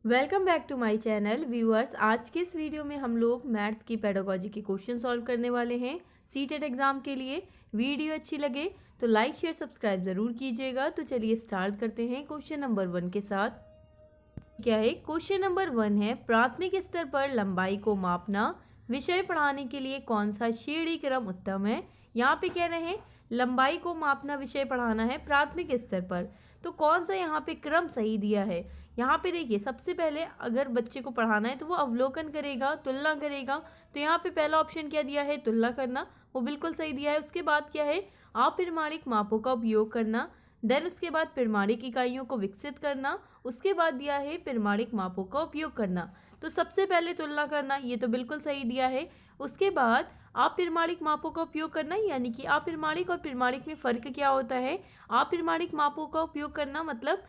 Welcome back to my channel viewers. आज के इस वीडियो में हम लोग मैथ की पेडागोजी के क्वेश्चन सॉल्व करने वाले हैं सीटेट एग्जाम के लिए। वीडियो अच्छी लगे तो लाइक शेयर सब्सक्राइब ज़रूर कीजिएगा। तो चलिए स्टार्ट करते हैं क्वेश्चन नंबर 1 के साथ। क्या है क्वेश्चन नंबर 1 है, प्राथमिक स्तर पर लंबाई को मापना विषय पढ़ाने के लिए कौन सा श्रेणी क्रम उत्तम है। यहाँ पे कह रहे हैं लंबाई को मापना विषय पढ़ाना है प्राथमिक स्तर पर, तो कौन सा यहाँ पे क्रम सही दिया है। यहाँ पे देखिए सबसे पहले अगर बच्चे को पढ़ाना है तो वो अवलोकन करेगा, तुलना करेगा। तो यहाँ पे पहला ऑप्शन क्या दिया है, तुलना करना, वो बिल्कुल सही दिया है। उसके बाद क्या है, अप्रमाणिक मापों का उपयोग करना। देन उसके बाद प्रमाणिक इकाइयों को विकसित करना। उसके बाद दिया है प्रमाणिक मापों का उपयोग करना। तो सबसे पहले तुलना करना, ये तो बिल्कुल सही दिया है। उसके बाद अप्रमाणिक मापों का उपयोग करना, यानी कि अप्रमाणिक और प्रमाणिक में फ़र्क क्या होता है। अप्रमाणिक मापों का उपयोग करना मतलब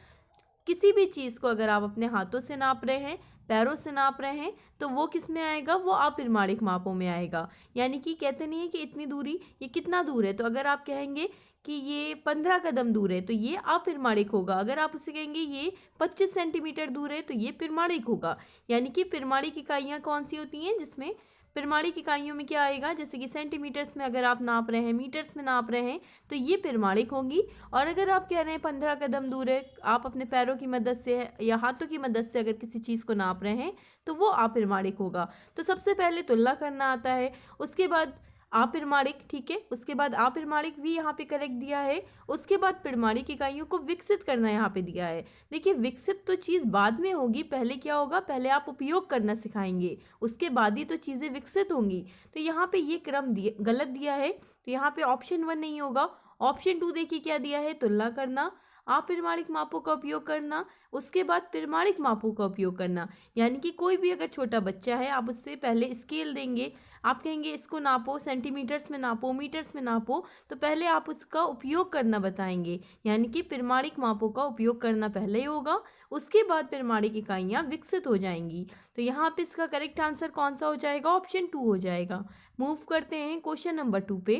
किसी भी चीज़ को अगर आप अपने हाथों से नाप रहे हैं, पैरों से नाप रहे हैं, तो वो किस में आएगा, वो अप्रमाणिक मापों में आएगा। यानी कि कहते नहीं है कि इतनी दूरी, ये कितना दूर है, तो अगर आप कहेंगे कि ये 15 कदम दूर है तो ये अप्रमाणिक होगा। अगर आप उसे कहेंगे ये 25 सेंटीमीटर दूर है तो ये प्रमाणिक होगा। यानी कि प्रमाणिक इकाइयाँ कौन सी होती हैं, जिसमें प्रमाणिक इकाइयों में क्या आएगा, जैसे कि सेंटीमीटर्स में अगर आप नाप रहे हैं, मीटर्स में नाप रहे हैं, तो ये प्रमाणिक होंगी। और अगर आप कह रहे हैं 15 कदम दूर है, आप अपने पैरों की मदद से या हाथों की मदद से अगर किसी चीज़ को नाप रहे हैं तो वो अप्रमाणिक होगा। तो सबसे पहले तुलना करना आता है, उसके बाद अप्रमाणिक, ठीक है, उसके बाद अप्रमाणिक भी यहाँ पे करेक्ट दिया है। उसके बाद प्रमाणिक इकाइयों को विकसित करना यहाँ पे दिया है। देखिए विकसित तो चीज़ बाद में होगी, पहले क्या होगा, पहले आप उपयोग करना सिखाएंगे, उसके बाद ही तो चीज़ें विकसित होंगी। तो यहाँ पे ये क्रम गलत दिया है, तो यहाँ पे ऑप्शन 1 नहीं होगा। ऑप्शन 2 देखिए क्या दिया है, तुलना करना, अप्रमाणिक मापों का उपयोग करना, उसके बाद प्रमाणिक मापों का उपयोग करना। यानी कि कोई भी अगर छोटा बच्चा है, आप उससे पहले स्केल देंगे, आप कहेंगे इसको नापो, सेंटीमीटर्स में नापो, मीटर्स में नापो, तो पहले आप उसका उपयोग करना बताएंगे। यानी कि प्रमाणिक मापों का उपयोग करना पहले ही होगा, उसके बाद प्रमाणिक इकाइयाँ विकसित हो जाएंगी। तो यहाँ पे इसका करेक्ट आंसर कौन सा हो जाएगा, ऑप्शन 2 हो जाएगा। मूव करते हैं क्वेश्चन नंबर 2 पे।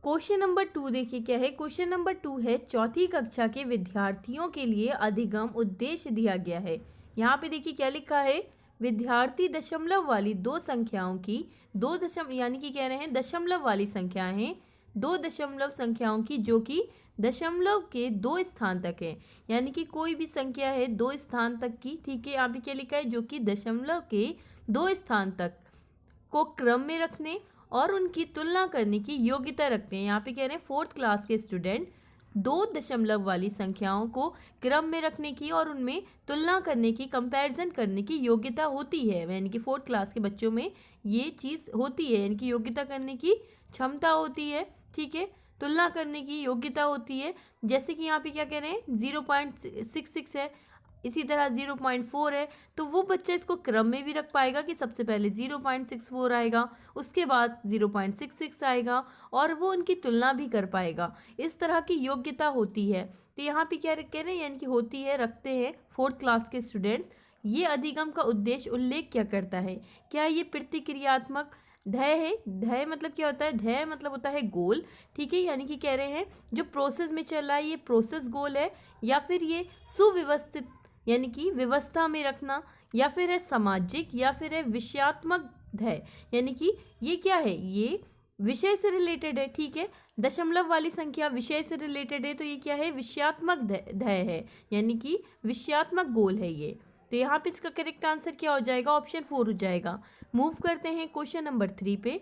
क्वेश्चन नंबर 2 देखिए क्या है, क्वेश्चन नंबर 2 है, चौथी कक्षा के विद्यार्थियों के लिए अधिगम उद्देश्य दिया गया है। यहाँ पे देखिए क्या लिखा है, विद्यार्थी दशमलव वाली दो संख्याओं की यानी कि कह रहे हैं दशमलव वाली संख्याएं हैं, दो दशमलव संख्याओं की जो कि दशमलव के 2 स्थान तक है। यानी कि कोई भी संख्या है 2 स्थान तक की, ठीक है, यहाँ पे क्या लिखा है, जो कि दशमलव के 2 स्थान तक को क्रम में रखने और उनकी तुलना करने की योग्यता रखते हैं। यहाँ पे कह रहे हैं 4th क्लास के स्टूडेंट 2 दशमलव वाली संख्याओं को क्रम में रखने की और उनमें तुलना करने की, कंपैरिजन करने की योग्यता होती है। यानी कि 4th क्लास के बच्चों में ये चीज़ होती है, यानी कि योग्यता करने की क्षमता होती है, ठीक है, तुलना करने की योग्यता होती है। जैसे कि यहाँ पे क्या कह रहे हैं 0.66 है, इसी तरह 0.4 है, तो वो बच्चा इसको क्रम में भी रख पाएगा कि सबसे पहले 0.64 आएगा, उसके बाद 0.66 आएगा, और वो उनकी तुलना भी कर पाएगा। इस तरह की योग्यता होती है। तो यहाँ पे क्या कह रहे हैं, यानी कि होती है, रखते हैं 4th क्लास के स्टूडेंट्स। ये अधिगम का उद्देश्य उल्लेख क्या करता है, क्या ये प्रतिक्रियात्मक ध्येय है। ध्येय मतलब क्या होता है, ध्येय मतलब होता है गोल, ठीक है। यानी कि कह रहे हैं जो प्रोसेस में चल रहा है ये प्रोसेस गोल है, या फिर ये सुव्यवस्थित यानी कि व्यवस्था में रखना, या फिर है सामाजिक, या फिर है विषयात्मक ध्येय। यानी कि ये क्या है, ये विषय से रिलेटेड है, ठीक है। दशमलव वाली संख्या विषय से रिलेटेड है, तो ये क्या है, विषयात्मक ध्येय है, यानी कि विषयात्मक गोल है ये। तो यहाँ पे इसका करेक्ट आंसर क्या हो जाएगा, ऑप्शन 4 हो जाएगा। मूव करते हैं क्वेश्चन नंबर 3 पे।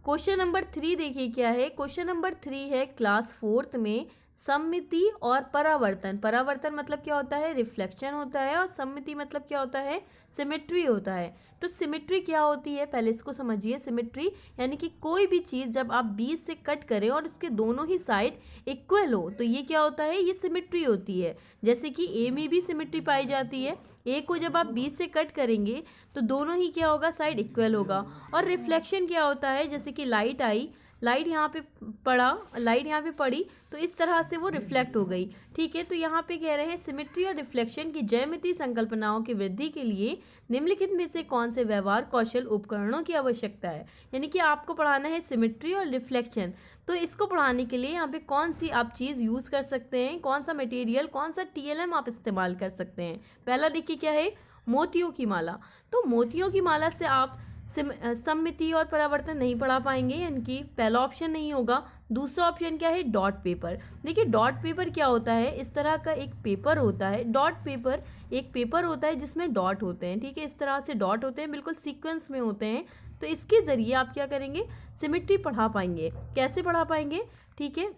क्वेश्चन नंबर 3 देखिए क्या है, क्वेश्चन नंबर 3 है, क्लास 4th में सममिति और परावर्तन। परावर्तन मतलब क्या होता है, रिफ्लेक्शन होता है, और सममिति मतलब क्या होता है, सिमेट्री होता है। तो सिमेट्री क्या होती है, पहले इसको समझिए। सिमेट्री यानी कि कोई भी चीज़ जब आप बीच से कट करें और उसके दोनों ही साइड इक्वल हो, तो ये क्या होता है, ये सिमेट्री होती है। जैसे कि ए में भी सिमेट्री पाई जाती है, ए को जब आप बीच से कट करेंगे तो दोनों ही क्या होगा, साइड इक्वल होगा। और रिफ्लेक्शन क्या होता है, जैसे कि लाइट आई, लाइट यहाँ पे पड़ी तो इस तरह से वो रिफ्लेक्ट हो गई। ठीक है, तो यहाँ पे कह रहे हैं सिमेट्री और रिफ्लेक्शन की ज्यामितीय संकल्पनाओं की वृद्धि के लिए निम्नलिखित में से कौन से व्यवहार कौशल उपकरणों की आवश्यकता है। यानी कि आपको पढ़ाना है सिमेट्री और रिफ्लेक्शन, तो इसको पढ़ाने के लिए यहाँ पे कौन सी आप चीज़ यूज़ कर सकते हैं, कौन सा मटेरियल, कौन सा TLM आप इस्तेमाल कर सकते हैं। पहला देखिए क्या है, मोतियों की माला। तो मोतियों की माला से आप सममिति और परावर्तन नहीं पढ़ा पाएंगे, यानी कि पहला ऑप्शन नहीं होगा। दूसरा ऑप्शन क्या है, डॉट पेपर। देखिए डॉट पेपर क्या होता है, इस तरह का एक पेपर होता है। डॉट पेपर एक पेपर होता है जिसमें डॉट होते हैं। ठीक है, इस तरह से डॉट होते हैं, बिल्कुल सीक्वेंस में होते हैं। तो इसके ज़रिए आप क्या करेंगे, सिमेट्री पढ़ा पाएंगे। कैसे पढ़ा पाएंगे, ठीक है,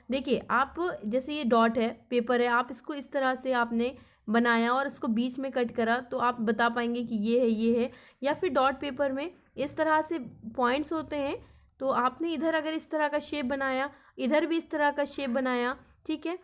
देखिए आप जैसे ये डॉट है, पेपर है, आप इसको इस तरह से आपने बनाया और इसको बीच में कट करा तो आप बता पाएंगे कि ये है। या फिर डॉट पेपर में इस तरह से पॉइंट्स होते हैं, तो आपने इधर अगर इस तरह का शेप बनाया, इधर भी इस तरह का शेप बनाया, ठीक है,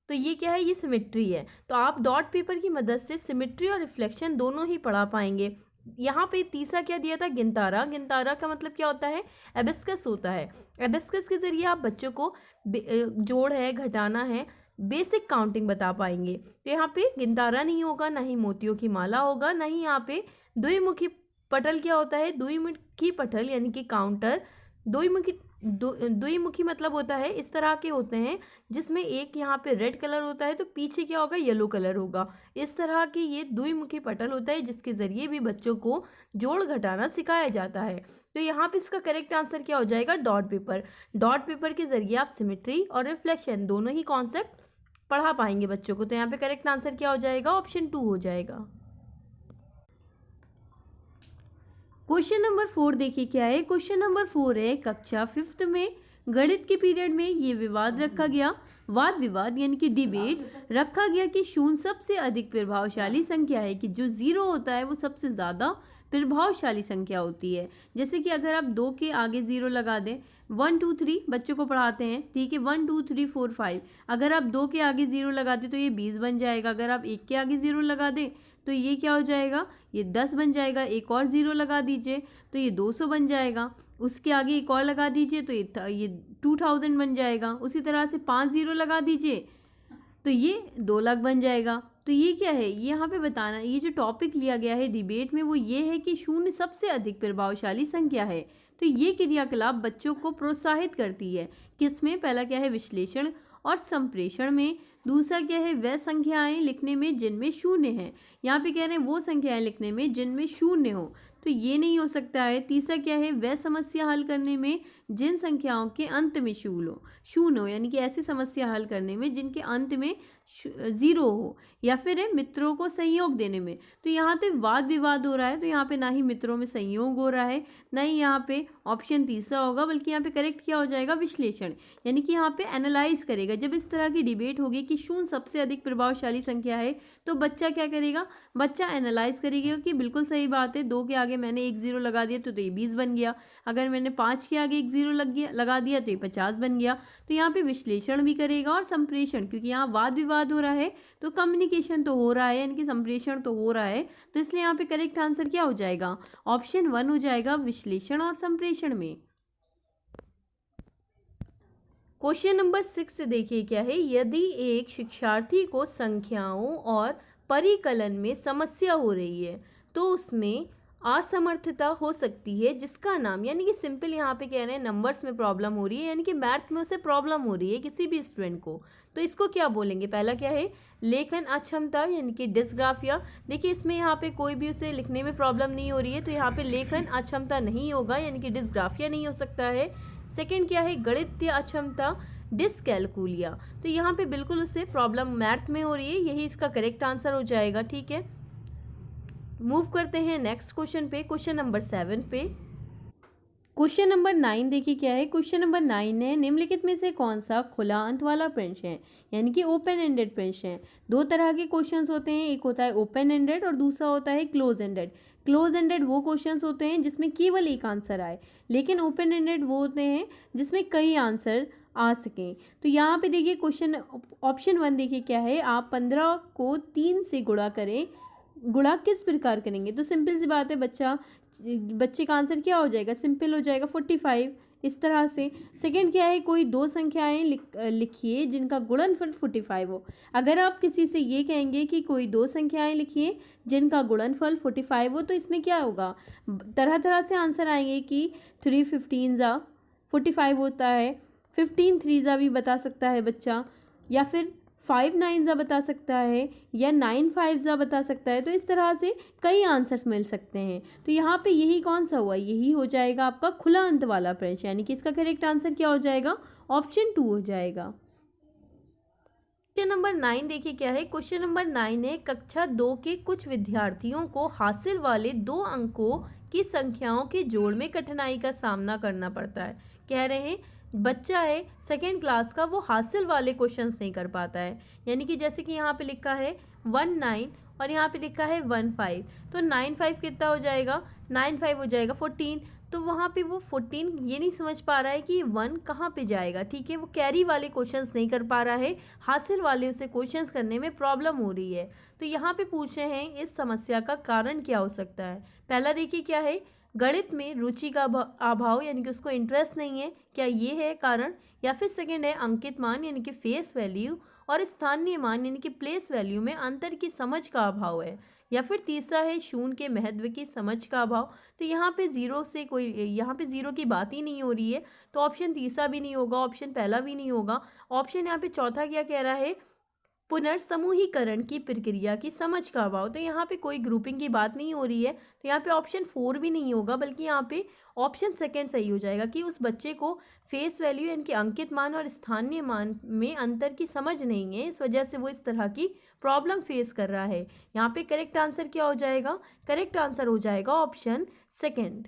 तो ये क्या है, ये सिमेट्री है। तो आप डॉट पेपर की मदद से सिमेट्री और रिफ्लेक्शन दोनों ही पढ़ा पाएंगे। यहाँ पे तीसरा क्या दिया था, गिनतारा। गिनतारा का मतलब क्या होता है, एबेस्कस होता है। एबेस्कस के जरिए आप बच्चों को जोड़ है, घटाना है, बेसिक काउंटिंग बता पाएंगे। तो यहाँ पे गिनतारा नहीं होगा, ना ही मोतियों की माला होगा, ना ही यहाँ पे द्विमुखी पटल क्या होता है, द्विमुखी पटल यानी कि काउंटर। द्विमुखी मतलब होता है इस तरह के होते हैं जिसमें एक यहाँ पे रेड कलर होता है तो पीछे क्या होगा, येलो कलर होगा। इस तरह के ये द्विमुखी पटल होता है जिसके ज़रिए भी बच्चों को जोड़ घटाना सिखाया जाता है। तो यहाँ पे इसका करेक्ट आंसर क्या हो जाएगा, डॉट पेपर। डॉट पेपर के ज़रिए आप सिमेट्री और रिफ्लेक्शन दोनों ही कॉन्सेप्ट पढ़ा पाएंगे बच्चों को। तो यहाँ पे करेक्ट आंसर क्या हो जाएगा, ऑप्शन 2 हो जाएगा। क्वेश्चन नंबर 4 देखिए क्या है। क्वेश्चन नंबर 4 है, कक्षा 5th में गणित के पीरियड में ये विवाद रखा गया, वाद विवाद यानी कि डिबेट रखा गया कि शून्य सबसे अधिक प्रभावशाली संख्या है, कि जो 0 होता है वो सबसे ज़्यादा प्रभावशाली संख्या होती है। जैसे कि अगर आप 2 के आगे 0 लगा दें, 1 2 3 बच्चों को पढ़ाते हैं, ठीक है, 1 2 3 4 5, अगर आप 2 के आगे 0 लगा दें तो ये 20 बन जाएगा। अगर आप 1 के आगे 0 लगा दें तो ये क्या हो जाएगा, ये 10 बन जाएगा। एक और 0 लगा दीजिए तो ये 200 बन जाएगा। उसके आगे एक और लगा दीजिए तो ये 2000 बन जाएगा। उसी तरह से 5 0 लगा दीजिए तो ये 2 लाख बन जाएगा। तो ये क्या है, ये यहाँ पे बताना, ये जो टॉपिक लिया गया है डिबेट में वो ये है कि शून्य सबसे अधिक प्रभावशाली संख्या है। तो ये क्रियाकलाप बच्चों को प्रोत्साहित करती है। किसमें, पहला क्या है, विश्लेषण और संप्रेषण में। दूसरा क्या है, वह संख्याएं लिखने में जिनमें शून्य है। यहाँ पे कह रहे हैं वो संख्याएं लिखने में जिनमें शून्य हो, तो ये नहीं हो सकता है। तीसरा क्या है, वह समस्या हल करने में जिन संख्याओं के अंत में शून्य हो, यानी कि ऐसी समस्या हल करने में जिनके अंत में 0 हो। या फिर है मित्रों को सहयोग देने में। तो यहाँ पे वाद विवाद हो रहा है, तो यहाँ पे ना ही मित्रों में संयोग हो रहा है, ना ही यहाँ पे ऑप्शन तीसरा होगा, बल्कि यहाँ पे करेक्ट क्या हो जाएगा, विश्लेषण। यानी कि यहाँ पे एनालाइज करेगा। जब इस तरह की डिबेट होगी कि शून्य सबसे अधिक प्रभावशाली संख्या है तो बच्चा क्या करेगा, बच्चा एनालाइज करेगा कि बिल्कुल सही बात है, 2 के आगे मैंने 1 0 लगा दिया तो ये 20 बन गया। अगर मैंने 5 के आगे 1 0 लगा दिया तो ये 50 बन गया। तो यहाँ पे विश्लेषण भी करेगा और संप्रेषण, क्योंकि यहाँ वाद विवाद हो रहा है तो कम्युनिकेशन तो हो रहा है, यानी कि संप्रेषण तो हो रहा है। तो इसलिए यहाँ पे करेक्ट आंसर क्या हो जाएगा, ऑप्शन 1 हो जाएगा, विश्लेषण और संप्रेषण में। क्वेश्चन नंबर 6 देखिए क्या है। यदि एक शिक्षार्थी को संख्याओं और परिकलन में समस्या हो रही है तो उसमें असमर्थता हो सकती है जिसका नाम, यानी कि सिंपल यहाँ पे कह रहे हैं नंबर्स में प्रॉब्लम हो रही है, यानी कि मैथ में उसे प्रॉब्लम हो रही है किसी भी स्टूडेंट को, तो इसको क्या बोलेंगे। पहला क्या है, लेखन अक्षमता यानी कि डिस्ग्राफिया। देखिए इसमें यहाँ पे कोई भी उसे लिखने में प्रॉब्लम नहीं हो रही है, तो यहाँ पे लेखन अक्षमता नहीं होगा, यानी कि डिस्ग्राफिया नहीं हो सकता है। सेकेंड क्या है, गणितीय अक्षमता डिसकैलकुलिया। तो यहाँ पे बिल्कुल उससे प्रॉब्लम मैथ में हो रही है, यही इसका करेक्ट आंसर हो जाएगा। ठीक है, मूव करते हैं नेक्स्ट क्वेश्चन पे, क्वेश्चन नंबर 7 पे। क्वेश्चन नंबर 9 देखिए क्या है। क्वेश्चन नंबर 9 है, निम्नलिखित में से कौन सा खुला अंत वाला प्रश्न है, यानी कि ओपन एंडेड प्रश्न है। 2 तरह के क्वेश्चंस होते हैं, एक होता है ओपन एंडेड और दूसरा होता है क्लोज एंडेड। क्लोज एंडेड वो क्वेश्चंस होते हैं जिसमें केवल एक आंसर आए, लेकिन ओपन एंडेड वो होते हैं जिसमें कई आंसर आ सकें। तो यहाँ पे देखिए क्वेश्चन ऑप्शन 1 देखिए क्या है, आप 15 को 3 से गुणा करें। गुणा किस प्रकार करेंगे, तो सिंपल सी बात है, बच्चे का आंसर क्या हो जाएगा, सिंपल हो जाएगा 45। इस तरह से। सेकंड क्या है, कोई दो संख्याएं लिखिए जिनका गुणनफल 45 हो। अगर आप किसी से ये कहेंगे कि कोई दो संख्याएं लिखिए जिनका गुणनफल 45 हो, तो इसमें क्या होगा, तरह तरह से आंसर आएंगे कि 3 15 जा 45 होता है, 15 3 जा भी बता सकता है बच्चा, या फिर 5 9 जा बता सकता है, या 9 5 जा बता सकता है। तो इस तरह से कई आंसर्स मिल सकते हैं। तो यहाँ पे यही कौन सा हुआ, यही हो जाएगा आपका खुला अंत वाला प्रश्न, यानी कि इसका करेक्ट आंसर क्या हो जाएगा, ऑप्शन 2 हो जाएगा। क्वेश्चन नंबर 9 देखिए क्या है। क्वेश्चन नंबर 9 है, कक्षा 2 के कुछ विद्यार्थियों को हासिल वाले 2 अंकों की संख्याओं के जोड़ में कठिनाई का सामना करना पड़ता है। कह रहे हैं बच्चा है सेकेंड क्लास का, वो हासिल वाले क्वेश्चंस नहीं कर पाता है। यानी कि जैसे कि यहाँ पे लिखा है 1 9 और यहाँ पे लिखा है 1 5, तो 9 5 कितना हो जाएगा, 9 5 हो जाएगा 14। तो वहाँ पे वो 14 ये नहीं समझ पा रहा है कि 1 कहाँ पे जाएगा। ठीक है, वो कैरी वाले क्वेश्चंस नहीं कर पा रहा है, हासिल वाले उसे क्वेश्चंस करने में प्रॉब्लम हो रही है। तो यहाँ पे पूछ रहे हैं इस समस्या का कारण क्या हो सकता है। पहला देखिए क्या है, गणित में रुचि का अभाव, यानी कि उसको इंटरेस्ट नहीं है, क्या ये है कारण। या फिर सेकंड है अंकित मान यानी कि फेस वैल्यू और स्थानीय मान यानी कि प्लेस वैल्यू में अंतर की समझ का अभाव है। या फिर तीसरा है शून्य के महत्व की समझ का अभाव। तो यहाँ पे जीरो से कोई, यहाँ पे जीरो की बात ही नहीं हो रही है, तो ऑप्शन तीसरा भी नहीं होगा, ऑप्शन पहला भी नहीं होगा। ऑप्शन यहाँ पे चौथा क्या कह रहा है, पुनर्समूहीकरण की प्रक्रिया की समझ का अभाव। तो यहाँ पे कोई ग्रुपिंग की बात नहीं हो रही है, तो यहाँ पे ऑप्शन 4 भी नहीं होगा, बल्कि यहाँ पे ऑप्शन सेकंड सही हो जाएगा कि उस बच्चे को फेस वैल्यू यानी कि अंकित मान और स्थानीय मान में अंतर की समझ नहीं है, इस वजह से वो इस तरह की प्रॉब्लम फेस कर रहा है। यहाँ पे करेक्ट आंसर क्या हो जाएगा, करेक्ट आंसर हो जाएगा ऑप्शन सेकेंड।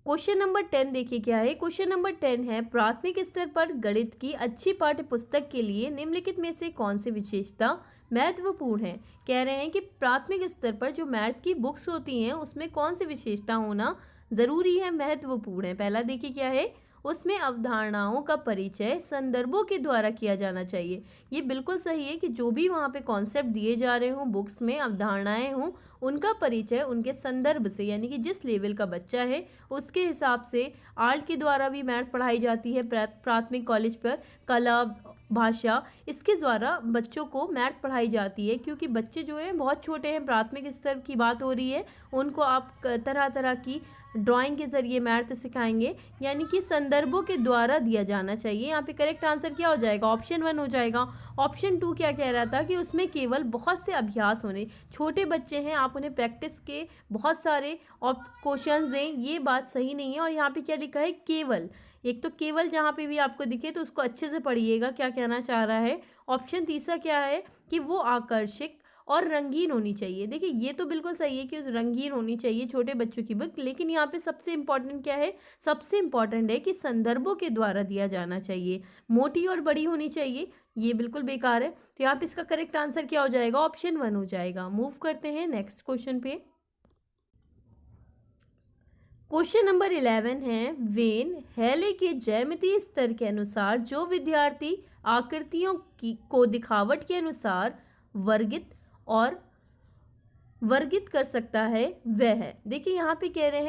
क्वेश्चन नंबर 10 देखिए क्या है। क्वेश्चन नंबर 10 है, प्राथमिक स्तर पर गणित की अच्छी पाठ्य पुस्तक के लिए निम्नलिखित में से कौन सी विशेषता महत्वपूर्ण है। कह रहे हैं कि प्राथमिक स्तर पर जो मैथ की बुक्स होती हैं उसमें कौन सी विशेषता होना ज़रूरी है, महत्वपूर्ण है। पहला देखिए क्या है, उसमें अवधारणाओं का परिचय संदर्भों के द्वारा किया जाना चाहिए। ये बिल्कुल सही है कि जो भी वहाँ पे कॉन्सेप्ट दिए जा रहे हों, बुक्स में अवधारणाएं हों, उनका परिचय उनके संदर्भ से, यानी कि जिस लेवल का बच्चा है उसके हिसाब से। आर्ट के द्वारा भी मैथ पढ़ाई जाती है प्राथमिक कॉलेज पर, कला, भाषा, इसके द्वारा बच्चों को मैथ पढ़ाई जाती है। क्योंकि बच्चे जो हैं बहुत छोटे हैं, प्राथमिक स्तर की बात हो रही है, उनको आप तरह तरह की ड्राइंग के ज़रिए मैथ सिखाएंगे, यानी कि संदर्भों के द्वारा दिया जाना चाहिए। यहाँ पे करेक्ट आंसर क्या हो जाएगा, ऑप्शन 1 हो जाएगा। ऑप्शन 2 क्या कह रहा था कि उसमें केवल बहुत से अभ्यास होने, छोटे बच्चे हैं, आप उन्हें प्रैक्टिस के बहुत सारे क्वेश्चंस दें, ये बात सही नहीं है। और यहाँ पे क्या लिखा है, केवल, एक तो केवल जहाँ पे भी आपको दिखे तो उसको अच्छे से पढ़िएगा क्या कहना चाह रहा है। ऑप्शन तीसरा क्या है कि वो आकर्षक और रंगीन होनी चाहिए। देखिए ये तो बिल्कुल सही है कि रंगीन होनी चाहिए छोटे बच्चों की बुक, लेकिन यहाँ पे सबसे इम्पॉर्टेंट क्या है, सबसे इम्पॉर्टेंट है कि संदर्भों के द्वारा दिया जाना चाहिए। मोटी और बड़ी होनी चाहिए, ये बिल्कुल बेकार है। तो यहाँ पे इसका करेक्ट आंसर क्या हो जाएगा, ऑप्शन 1 हो जाएगा। मूव करते हैं नेक्स्ट क्वेश्चन पे। क्वेश्चन नंबर 11 है, वेन हेले के ज्यामितीय स्तर के अनुसार जो विद्यार्थी आकृतियों को दिखावट के अनुसार वर्गित कर सकता है वह है। देखिए यहाँ पे कह रहे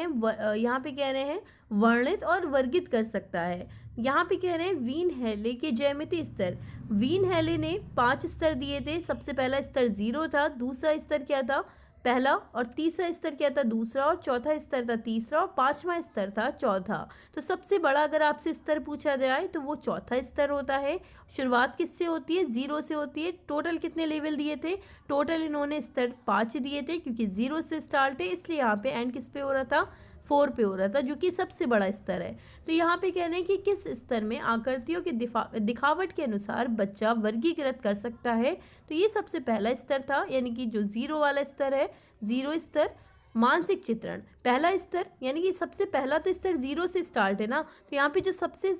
हैं वर्णित और वर्गित कर सकता है। यहाँ पे कह रहे हैं वीन हेले के ज्यामितीय स्तर। वीन हेले ने 5 स्तर दिए थे। सबसे पहला स्तर 0 था, दूसरा स्तर क्या था, पहला, और तीसरा स्तर क्या था, दूसरा, और चौथा स्तर था तीसरा, और 5वां स्तर था चौथा। तो सबसे बड़ा अगर आपसे स्तर पूछा जाए तो वो चौथा स्तर होता है। शुरुआत किससे होती है, 0 से होती है। टोटल कितने लेवल दिए थे, टोटल इन्होंने स्तर 5 दिए थे, क्योंकि 0 से स्टार्ट है, इसलिए यहाँ पे एंड किस पे हो रहा था, 4 पे हो रहा था, जो कि सबसे बड़ा स्तर है। तो यहाँ पे कह रहे हैं कि किस स्तर में आकृतियों के दिखावट के अनुसार बच्चा वर्गीकृत कर सकता है। तो ये सबसे पहला स्तर था, यानी कि जो 0 वाला स्तर है, 0 स्तर। मानसिक चित्रण पहला स्तर, यानी कि सबसे पहला तो स्तर 0 से स्टार्ट है ना, तो यहाँ पे जो सबसे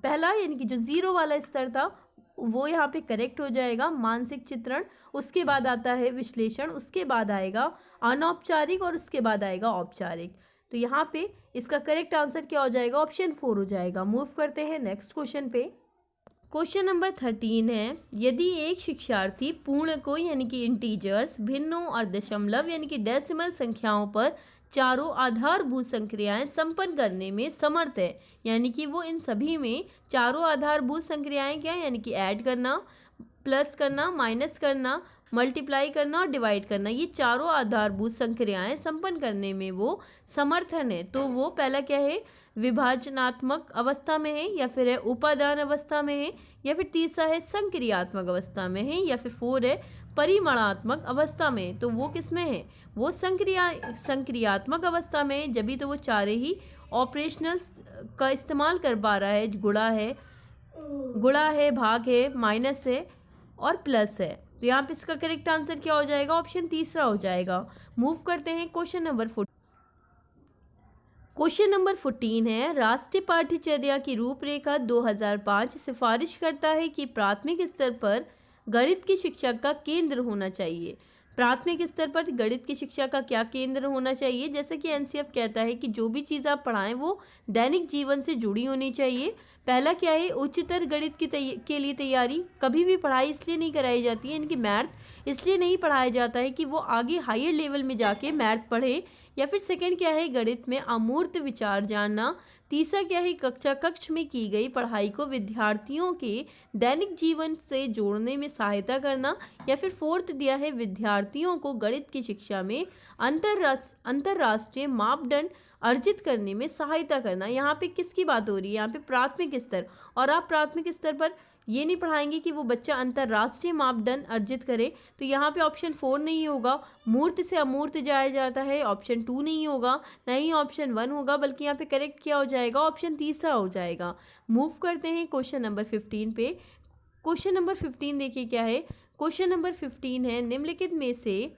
पहला यानी कि जो 0 वाला स्तर था वो यहाँ पे करेक्ट हो जाएगा, मानसिक चित्रण। उसके बाद आता है विश्लेषण, उसके बाद आएगा अनौपचारिक, और उसके बाद आएगा औपचारिक। तो यहाँ पे इसका करेक्ट आंसर क्या हो जाएगा, ऑप्शन 4 हो जाएगा। मूव करते हैं नेक्स्ट क्वेश्चन पे। क्वेश्चन नंबर 13 है, यदि एक शिक्षार्थी पूर्णकों यानी कि इंटीजर्स, भिन्नों और दशमलव यानी कि डेसिमल संख्याओं पर चारों आधारभूत संक्रियाएं संपन्न करने में समर्थ है। यानी कि वो इन सभी में चारों आधारभूत संक्रियाएं क्या है, यानी कि ऐड करना, प्लस करना, माइनस करना, मल्टीप्लाई करना और डिवाइड करना, ये चारों आधारभूत संक्रियाएं संपन्न करने में वो समर्थन है। तो वो पहला क्या है, विभाजनात्मक अवस्था में है, या फिर है उपादान अवस्था में है, या फिर तीसरा है संक्रियात्मक अवस्था में है, या फिर 4 है परिमाणात्मक अवस्था में। तो वो किस में है, वो संक्रियात्मक अवस्था में है। जभी तो वो चारे ही ऑपरेशनल्स का इस्तेमाल कर पा रहा है, गुणा है, भाग है, माइनस है और प्लस है। तो यहाँ पे इसका करेक्ट आंसर क्या हो जाएगा, ऑप्शन तीसरा हो जाएगा। मूव करते हैं क्वेश्चन नंबर 14। क्वेश्चन नंबर 14 है, राष्ट्रीय पाठ्यचर्या की रूपरेखा 2005 सिफारिश करता है कि प्राथमिक स्तर पर गणित की शिक्षा का केंद्र होना चाहिए। प्राथमिक स्तर पर गणित की शिक्षा का क्या केंद्र होना चाहिए? जैसे कि एनसीएफ कहता है कि जो भी चीज़ आप पढ़ाएं वो दैनिक जीवन से जुड़ी होनी चाहिए। पहला क्या है, उच्चतर गणित के लिए तैयारी। कभी भी पढ़ाई इसलिए नहीं कराई जाती है, इनकी मैथ इसलिए नहीं पढ़ाया जाता है कि वो आगे हायर लेवल में जाके मैथ पढ़े। या फिर सेकंड क्या है, गणित में अमूर्त विचार जानना। तीसरा क्या है, कक्ष में की गई पढ़ाई को विद्यार्थियों के दैनिक जीवन से जोड़ने में सहायता करना। या फिर फोर्थ दिया है, विद्यार्थियों को गणित की शिक्षा में अंतरराष्ट्रीय मापदंड अर्जित करने में सहायता करना। यहाँ पे किसकी बात हो रही है, यहाँ पे प्राथमिक स्तर। और आप प्राथमिक स्तर पर ये नहीं पढ़ाएंगे कि वो बच्चा अंतर्राष्ट्रीय मापदंड अर्जित करे। तो यहाँ पे ऑप्शन 4 नहीं होगा, मूर्त से अमूर्त जाया जाता है, ऑप्शन 2 नहीं होगा, नहीं ऑप्शन 1 होगा, बल्कि यहाँ पे करेक्ट क्या हो जाएगा, ऑप्शन तीसरा हो जाएगा। मूव करते हैं क्वेश्चन नंबर 15 पे। क्वेश्चन नंबर 15 देखिए क्या है। क्वेश्चन नंबर 15 है, निम्नलिखित में से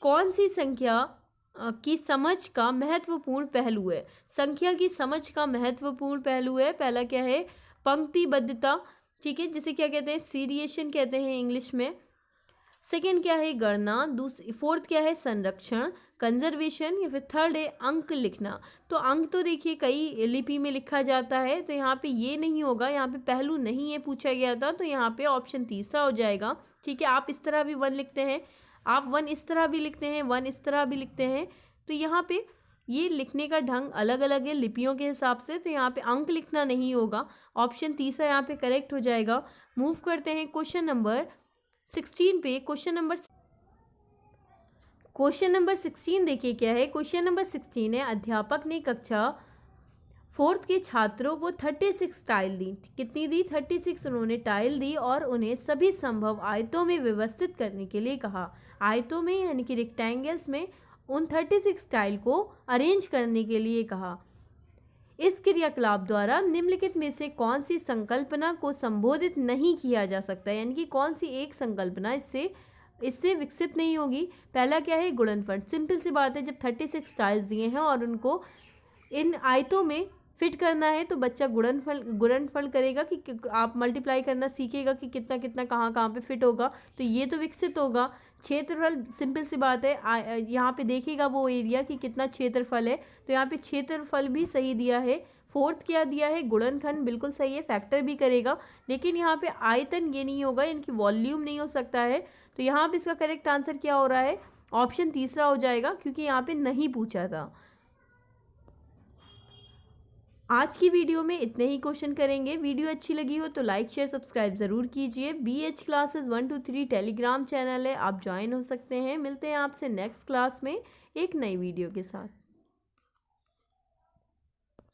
कौन सी संख्या की समझ का महत्वपूर्ण पहलू है? संख्या की समझ का महत्वपूर्ण पहलू है। पहला क्या है, पंक्तिबद्धता, ठीक है, जिसे क्या कहते हैं, सीरिएशन कहते हैं इंग्लिश में। सेकंड क्या है, गणना। फोर्थ क्या है, संरक्षण, कंजर्वेशन। या फिर थर्ड है अंक लिखना। तो अंक तो देखिए कई लिपि में लिखा जाता है, तो यहाँ पे ये नहीं होगा, यहाँ पे पहलू नहीं है पूछा गया था, तो यहाँ पे ऑप्शन तीसरा हो जाएगा। ठीक है, आप इस तरह भी 1 लिखते हैं, आप 1 इस तरह भी लिखते हैं, 1 इस तरह भी लिखते हैं। तो यहाँ पे ये लिखने का ढंग अलग अलग है लिपियों के हिसाब से, तो यहाँ पे अंक लिखना नहीं होगा। ऑप्शन तीसरा यहाँ पे करेक्ट हो जाएगा। मूव करते हैं क्वेश्चन नंबर 16 पे। क्वेश्चन नंबर 16 देखिए क्या है। क्वेश्चन नंबर 16 है, अध्यापक ने कक्षा 4th के छात्रों को 36 टाइल दी। कितनी दी, 36 उन्होंने टाइल दी और उन्हें सभी संभव आयतों में व्यवस्थित करने के लिए कहा। आयतों में यानी कि रेक्टेंगल्स में उन 36 टाइल को अरेंज करने के लिए कहा। इस क्रियाकलाप द्वारा निम्नलिखित में से कौन सी संकल्पना को संबोधित नहीं किया जा सकता, यानी कि कौन सी एक संकल्पना इससे विकसित नहीं होगी। पहला क्या है, गुणनफल। सिंपल सी बात है, जब 36 टाइल्स दिए हैं और उनको इन आयतों में फिट करना है तो बच्चा गुणनफल करेगा कि आप मल्टीप्लाई करना सीखेगा कि कितना कितना कहाँ पे फिट होगा, तो ये तो विकसित होगा। क्षेत्रफल, सिंपल सी बात है, यहाँ पे देखेगा वो एरिया कि कितना क्षेत्रफल है, तो यहाँ पे क्षेत्रफल भी सही दिया है। फोर्थ क्या दिया है, गुणनखंड, बिल्कुल सही है, फैक्टर भी करेगा। लेकिन यहाँ पे आयतन ये नहीं होगा, इनकी वॉल्यूम नहीं हो सकता है। तो यहाँ पे इसका करेक्ट आंसर क्या हो रहा है, ऑप्शन तीसरा हो जाएगा, क्योंकि यहाँ पे नहीं पूछा था। आज की वीडियो में इतने ही क्वेश्चन करेंगे। वीडियो अच्छी लगी हो तो लाइक शेयर सब्सक्राइब ज़रूर कीजिए। BH classes 1 to 3 Telegram channel है, आप ज्वाइन हो सकते हैं। मिलते हैं आपसे नेक्स्ट क्लास में एक नई वीडियो के साथ।